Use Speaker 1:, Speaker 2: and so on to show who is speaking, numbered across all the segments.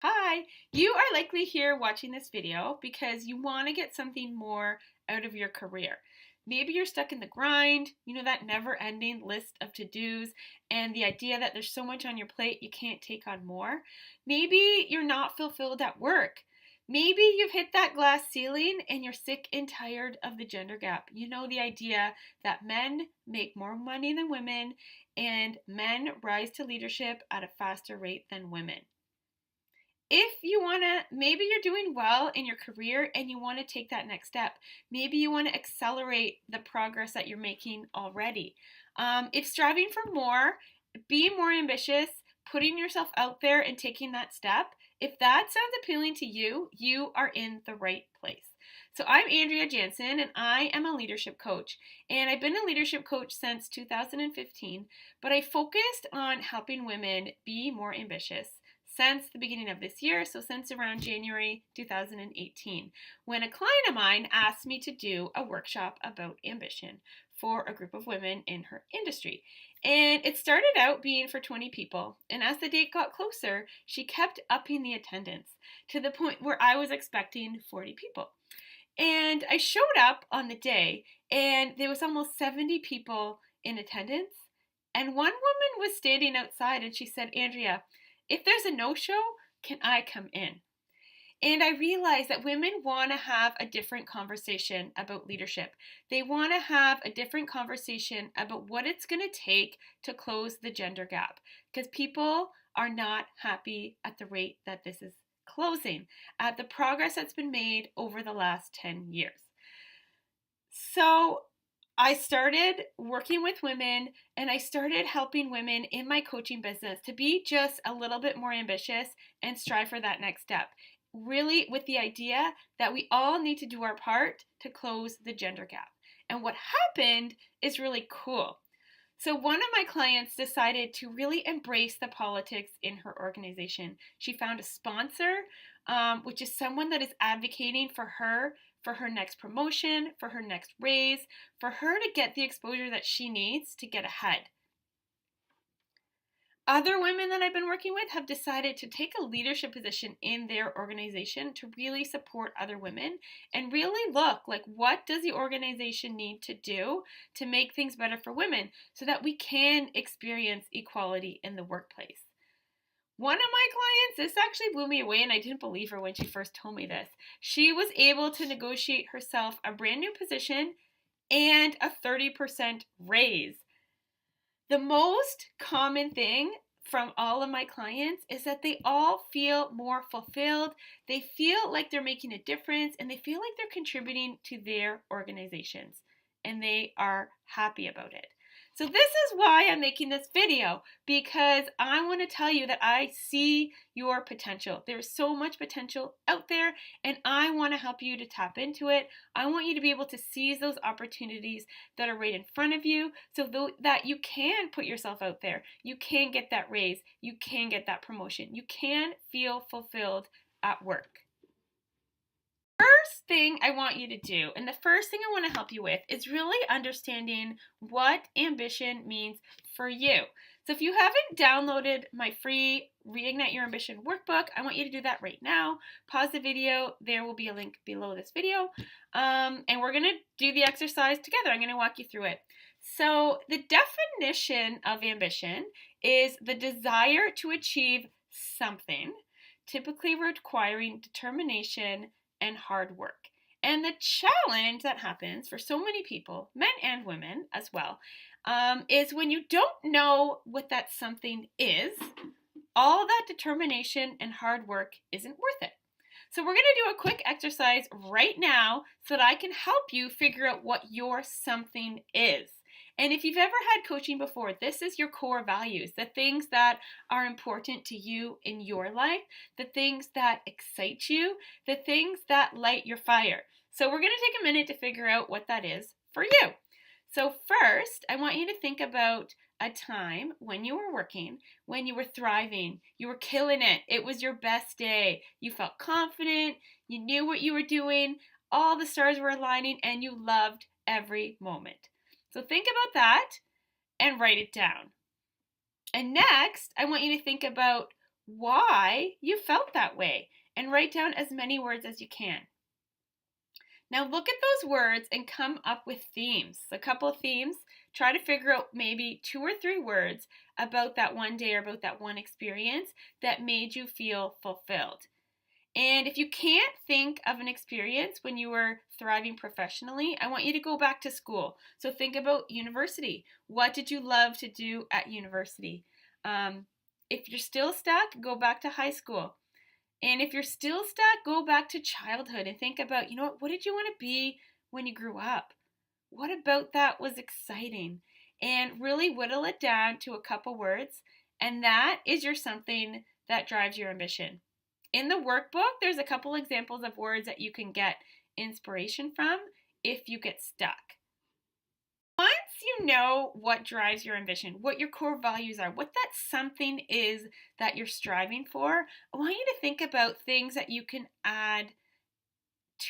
Speaker 1: Hi! You are likely here watching this video because you want to get something more out of your career. Maybe you're stuck in the grind, that never-ending list of to-dos, and the idea that there's so much on your plate you can't take on more. Maybe you're not fulfilled at work. Maybe you've hit that glass ceiling and you're sick and tired of the gender gap. The idea that men make more money than women and men rise to leadership at a faster rate than women. If you want to, maybe you're doing well in your career and you want to take that next step. Maybe you want to accelerate the progress that you're making already. If striving for more, being more ambitious, putting yourself out there and taking that step, if that sounds appealing to you, you are in the right place. So I'm Andrea Jansen and I am a leadership coach. And I've been a leadership coach since 2015, but I focused on helping women be more ambitious since the beginning of this year, so since around January 2018, when a client of mine asked me to do a workshop about ambition for a group of women in her industry. And it started out being for 20 people, and as the date got closer, she kept upping the attendance to the point where I was expecting 40 people. And I showed up on the day, and there was almost 70 people in attendance, and one woman was standing outside, and she said, Andrea, if there's a no-show, can I come in? And I realized that women want to have a different conversation about leadership. They want to have a different conversation about what it's going to take to close the gender gap, because people are not happy at the rate that this is closing, at the progress that's been made over the last 10 years. So I started working with women and I started helping women in my coaching business to be just a little bit more ambitious and strive for that next step. Really, with the idea that we all need to do our part to close the gender gap. And what happened is really cool. So one of my clients decided to really embrace the politics in her organization. She found a sponsor, which is someone that is advocating for her next promotion, for her next raise, for her to get the exposure that she needs to get ahead. Other women that I've been working with have decided to take a leadership position in their organization to really support other women and really look like what does the organization need to do to make things better for women so that we can experience equality in the workplace. One of my clients, this actually blew me away and I didn't believe her when she first told me this. She was able to negotiate herself a brand new position and a 30% raise. The most common thing from all of my clients is that they all feel more fulfilled, they feel like they're making a difference, and they feel like they're contributing to their organizations, and they are happy about it. So this is why I'm making this video, because I want to tell you that I see your potential. There's so much potential out there, and I want to help you to tap into it. I want you to be able to seize those opportunities that are right in front of you so that you can put yourself out there. You can get that raise. You can get that promotion. You can feel fulfilled at work. First thing I want you to do, and the first thing I want to help you with, is really understanding what ambition means for you. So if you haven't downloaded my free Reignite Your Ambition workbook, I want you to do that right now. Pause the video. There will be a link below this video. And we're going to do the exercise together. I'm going to walk you through it. So the definition of ambition is the desire to achieve something, typically requiring determination and hard work. And the challenge that happens for so many people, men and women as well, is when you don't know what that something is, all that determination and hard work isn't worth it. So we're going to do a quick exercise right now so that I can help you figure out what your something is. And if you've ever had coaching before, this is your core values, the things that are important to you in your life, the things that excite you, the things that light your fire. So we're going to take a minute to figure out what that is for you. So first, I want you to think about a time when you were working, when you were thriving, you were killing it. It was your best day. You felt confident, you knew what you were doing, all the stars were aligning, and you loved every moment. So think about that and write it down. And next, I want you to think about why you felt that way and write down as many words as you can. Now look at those words and come up with themes. A couple of themes. Try to figure out maybe 2 or 3 words about that one day or about that one experience that made you feel fulfilled. And if you can't think of an experience when you were thriving professionally, I want you to go back to school. So think about university. What did you love to do at university? If you're still stuck, go back to high school. And if you're still stuck, go back to childhood and think about, what did you want to be when you grew up? What about that was exciting? And really whittle it down to a couple words. And that is your something that drives your ambition. In the workbook, there's a couple examples of words that you can get inspiration from if you get stuck. Once you know what drives your ambition, what your core values are, what that something is that you're striving for, I want you to think about things that you can add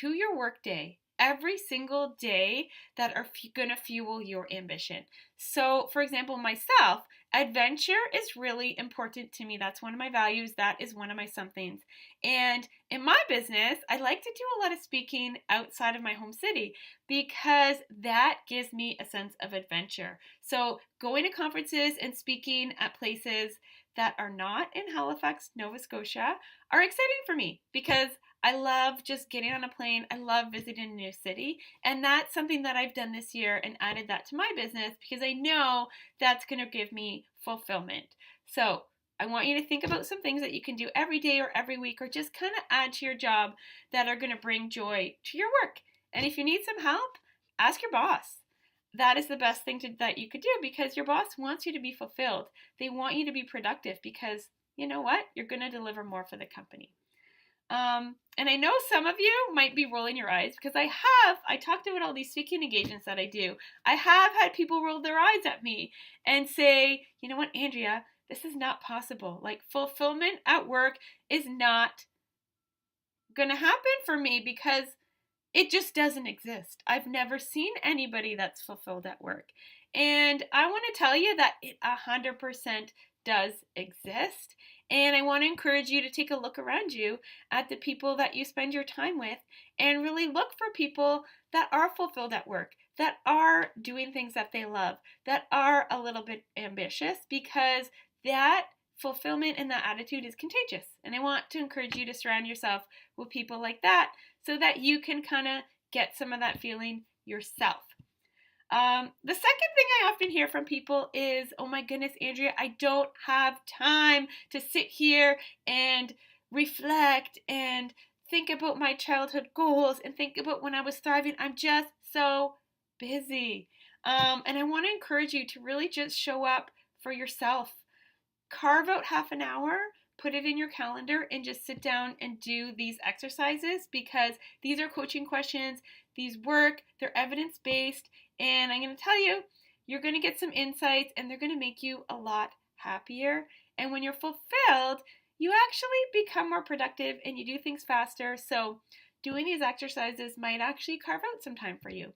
Speaker 1: to your workday every single day that are going to fuel your ambition. So, for example, myself, adventure is really important to me. That's one of my values. That is one of my somethings. And in my business, I like to do a lot of speaking outside of my home city because that gives me a sense of adventure. So, going to conferences and speaking at places that are not in Halifax, Nova Scotia are exciting for me because I love just getting on a plane. I love visiting a new city. And that's something that I've done this year and added that to my business because I know that's going to give me fulfillment. So I want you to think about some things that you can do every day or every week or just kind of add to your job that are going to bring joy to your work. And if you need some help, ask your boss. That is the best thing that you could do because your boss wants you to be fulfilled. They want you to be productive because you know what? You're going to deliver more for the company. And I know some of you might be rolling your eyes because I talked about all these speaking engagements that I do. I have had people roll their eyes at me and say, you know what, Andrea, this is not possible. Like fulfillment at work is not going to happen for me because it just doesn't exist. I've never seen anybody that's fulfilled at work. And I want to tell you that it 100% does exist. And I want to encourage you to take a look around you at the people that you spend your time with and really look for people that are fulfilled at work, that are doing things that they love, that are a little bit ambitious because that fulfillment and that attitude is contagious. And I want to encourage you to surround yourself with people like that so that you can kind of get some of that feeling yourself. The second thing I often hear from people is, oh my goodness, Andrea, I don't have time to sit here and reflect and think about my childhood goals and think about when I was thriving. I'm just so busy. And I want to encourage you to really just show up for yourself. Carve out half an hour, put it in your calendar, and just sit down and do these exercises because these are coaching questions. These work, they're evidence-based, and I'm going to tell you, you're going to get some insights and they're going to make you a lot happier. And when you're fulfilled, you actually become more productive and you do things faster. So doing these exercises might actually carve out some time for you.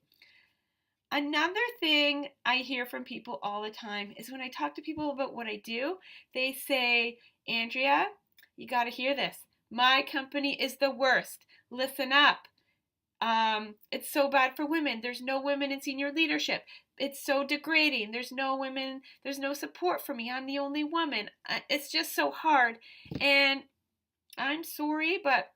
Speaker 1: Another thing I hear from people all the time is when I talk to people about what I do, they say, Andrea, you got to hear this. My company is the worst. Listen up. It's so bad for women. There's no women in senior leadership. It's so degrading. There's no women. There's no support for me. I'm the only woman. It's just so hard. And I'm sorry, but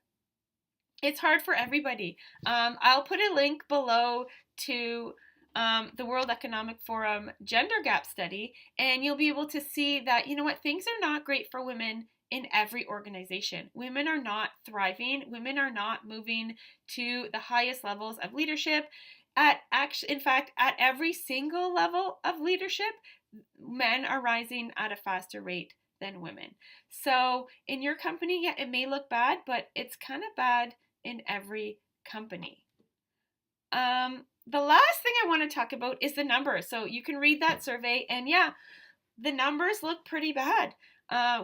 Speaker 1: it's hard for everybody. I'll put a link below to the World Economic Forum gender gap study, and you'll be able to see that, you know what, things are not great for women in every organization. Women are not thriving. Women are not moving to the highest levels of leadership. In fact, at every single level of leadership, men are rising at a faster rate than women. So in your company, yeah, it may look bad, but it's kind of bad in every company. The last thing I want to talk about is the numbers. So you can read that survey, and yeah, the numbers look pretty bad.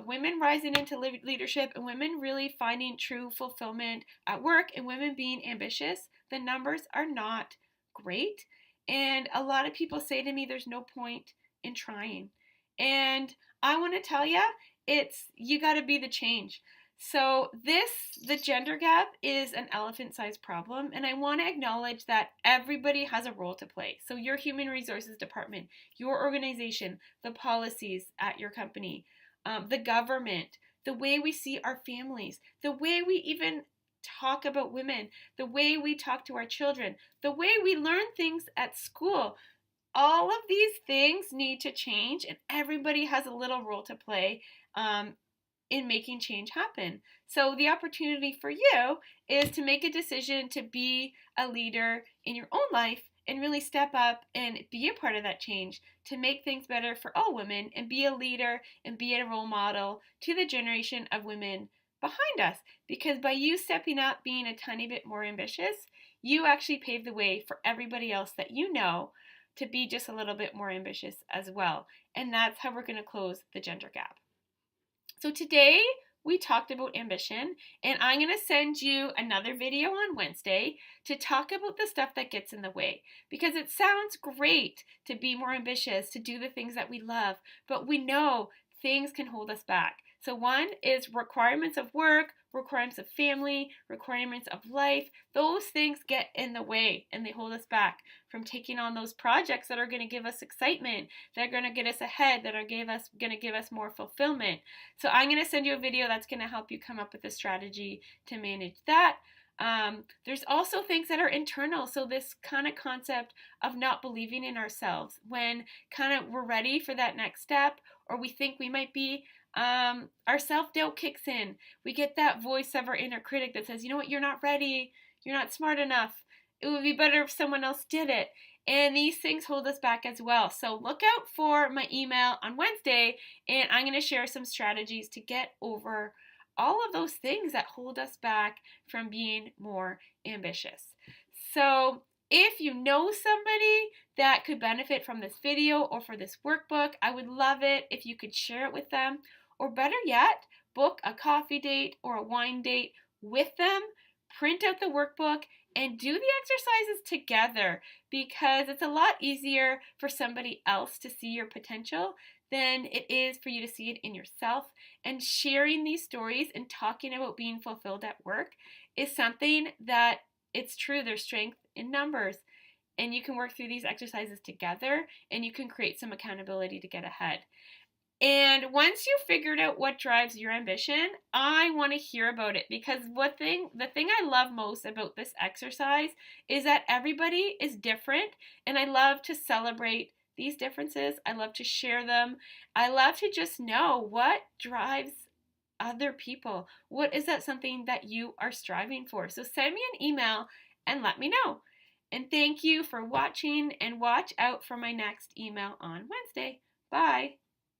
Speaker 1: Women rising into leadership and women really finding true fulfillment at work and women being ambitious, the numbers are not great. And a lot of people say to me, there's no point in trying. And I want to tell you, you got to be the change. So the gender gap is an elephant-sized problem, and I want to acknowledge that everybody has a role to play. So your human resources department, your organization, the policies at your company, the government, the way we see our families, the way we even talk about women, the way we talk to our children, the way we learn things at school. All of these things need to change, and everybody has a little role to play in making change happen. So the opportunity for you is to make a decision to be a leader in your own life and really step up and be a part of that change to make things better for all women and be a leader and be a role model to the generation of women behind us. Because by you stepping up, being a tiny bit more ambitious, you actually pave the way for everybody else that you know to be just a little bit more ambitious as well. And that's how we're going to close the gender gap. So today we talked about ambition, and I'm going to send you another video on Wednesday to talk about the stuff that gets in the way, because it sounds great to be more ambitious, to do the things that we love, but we know things can hold us back. So one is requirements of work, requirements of family, requirements of life. Those things get in the way and they hold us back from taking on those projects that are going to give us excitement, that are going to get us ahead, that are going to give us more fulfillment. So I'm going to send you a video that's going to help you come up with a strategy to manage that. There's also things that are internal. So this kind of concept of not believing in ourselves when kind of we're ready for that next step, or we think we might be, our self-doubt kicks in. We get that voice of our inner critic that says, you know what, you're not ready, you're not smart enough, it would be better if someone else did it. And these things hold us back as well. So look out for my email on Wednesday, and I'm going to share some strategies to get over all of those things that hold us back from being more ambitious. So if you know somebody that could benefit from this video or for this workbook, I would love it if you could share it with them. Or better yet, book a coffee date or a wine date with them, print out the workbook, and do the exercises together, because it's a lot easier for somebody else to see your potential than it is for you to see it in yourself. And sharing these stories and talking about being fulfilled at work is something that, it's true, there's strength in numbers. And you can work through these exercises together, and you can create some accountability to get ahead. And once you've figured out what drives your ambition, I want to hear about it, because the thing I love most about this exercise is that everybody is different, and I love to celebrate these differences. I love to share them. I love to just know what drives other people. What is that something that you are striving for? So send me an email and let me know. And thank you for watching, and watch out for my next email on Wednesday. Bye.